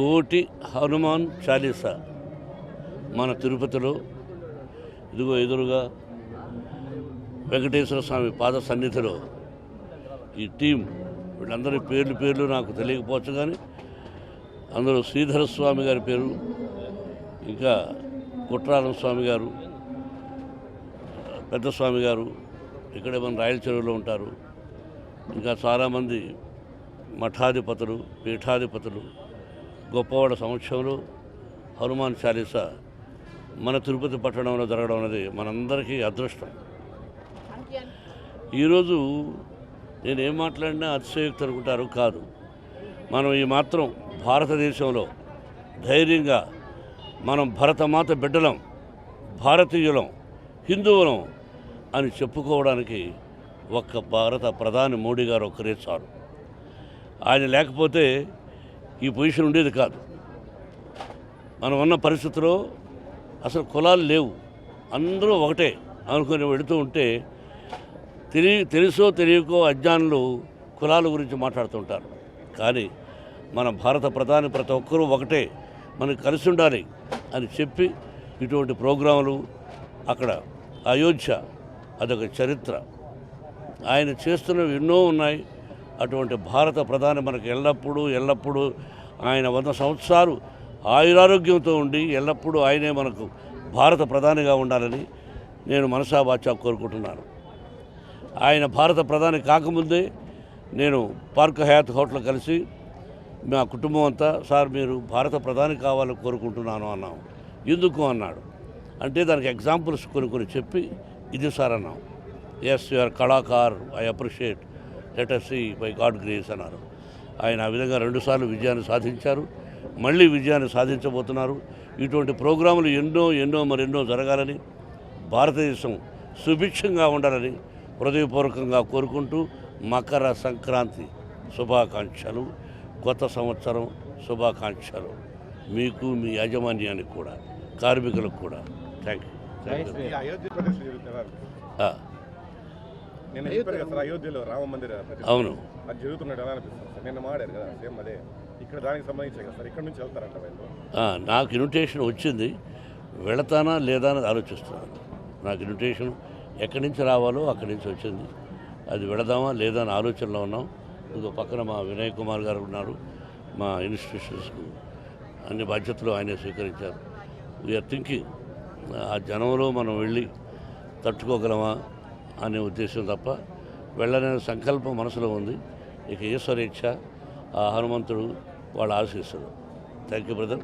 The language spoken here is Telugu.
కోటి హనుమాన్ చాలీసా మన తిరుపతిలో ఇదిగో ఎదురుగా వెంకటేశ్వర స్వామి పాద సన్నిధిలో ఈ టీం వీళ్ళందరి పేర్లు నాకు తెలియకపోవచ్చు, కానీ అందులో శ్రీధర స్వామి గారి పేరు, ఇంకా కుట్రాలం స్వామి గారు, పెద్ద స్వామి గారు ఇక్కడే మన రాయల చెరువులో ఉంటారు. ఇంకా చాలామంది మఠాధిపతులు, పీఠాధిపతులు గొప్పవాడ సమక్షంలో హనుమాన్ చాలీసా మన తిరుపతి పట్టణంలో జరగడం అనేది మనందరికీ అదృష్టం. ఈరోజు నేనేం మాట్లాడినా అతిశయోక్తి అనుకుంటారు, కాదు. మనం ఈ మాత్రం భారతదేశంలో ధైర్యంగా మనం భరతమాత బిడ్డలం, భారతీయులం, హిందువులం అని చెప్పుకోవడానికి ఒక్క భారత ప్రధాని మోడీ గారు ఒక్కరే చాలు. ఆయన లేకపోతే ఈ పొజిషన్ ఉండేది కాదు. మనం ఉన్న పరిస్థితిలో అసలు కులాలు లేవు, అందరూ ఒకటే అనుకుని వెళుతూ ఉంటే తెలుసో తెలియకో అజ్ఞానులు కులాల గురించి మాట్లాడుతుంటారు. కానీ మన భారత ప్రధాని ప్రతి ఒక్కరూ ఒకటే, మనకు కలిసి ఉండాలి అని చెప్పి ఇటువంటి ప్రోగ్రాములు అక్కడ అయోధ్య అదొక చరిత్ర. ఆయన చేస్తున్నవి ఎన్నో ఉన్నాయి. అటువంటి భారత ప్రధాని మనకు ఎల్లప్పుడూ ఆయన 100 సంవత్సరాలు ఆయురారోగ్యంతో ఉండి ఎల్లప్పుడూ ఆయనే మనకు భారత ప్రధానిగా ఉండాలని నేను మనసా వాచా కోరుకుంటున్నాను. ఆయన భారత ప్రధాని కాకముందే నేను పార్క్ హయాత్ హోటల్ కలిసి మా కుటుంబం అంతా, సార్ మీరు భారత ప్రధాని కావాలని కోరుకుంటున్నాను అన్నాం. ఎందుకు అన్నాడు. అంటే దానికి ఎగ్జాంపుల్స్ కొన్ని చెప్పి ఇది సార్ అన్నాం. ఎస్ యూఆర్ కళాకార్, I appreciate, let us see by God grace అన్నారు. ఆయన ఆ విధంగా 2 సార్లు విజయాన్ని సాధించారు, మళ్ళీ విజయాన్ని సాధించబోతున్నారు. ఇటువంటి ప్రోగ్రాములు మరెన్నో జరగాలని, భారతదేశం సుభిక్షంగా ఉండాలని హృదయపూర్వకంగా కోరుకుంటూ మకర సంక్రాంతి శుభాకాంక్షలు, కొత్త సంవత్సరం శుభాకాంక్షలు మీకు, మీ యాజమాన్యానికి కూడా, కార్మికులకు కూడా. Thank you. అయోధ్యలో రామ మందిర అవును, అది జరుగుతున్నట్టు ఎలా అనిపిస్తుంది? నిన్న మాడారు కదా, సేమ్ అదే ఇక్కడ దానికి సంబంధించి కదా సార్, ఇక్కడ నుంచి వెళ్తారంట వాళ్ళు. నాకు ఇన్విటేషన్ వచ్చింది, వెళతానా లేదా అని ఆలోచిస్తున్నాను. నాకు ఇన్విటేషన్ ఎక్కడి నుంచి రావాలో అక్కడి నుంచి వచ్చింది. అది వెళదామా లేదా అని ఆలోచనలో ఉన్నాం. ఇంకో పక్కన మా వినయ్ కుమార్ గారు ఉన్నారు. మా ఇన్స్టిట్యూషన్స్కు అన్ని బాధ్యతలు ఆయనే స్వీకరించారు. వీఆర్ థింకింగ్ ఆ జనంలో మనం వెళ్ళి తట్టుకోగలమా అనే ఉద్దేశం తప్ప వెళ్ళనే సంకల్పం మనసులో ఉంది. ఇక ఈశ్వరేచ్ఛ, ఆ హనుమంతుడు వాళ్ళ ఆశీస్సులు. Thank you brother.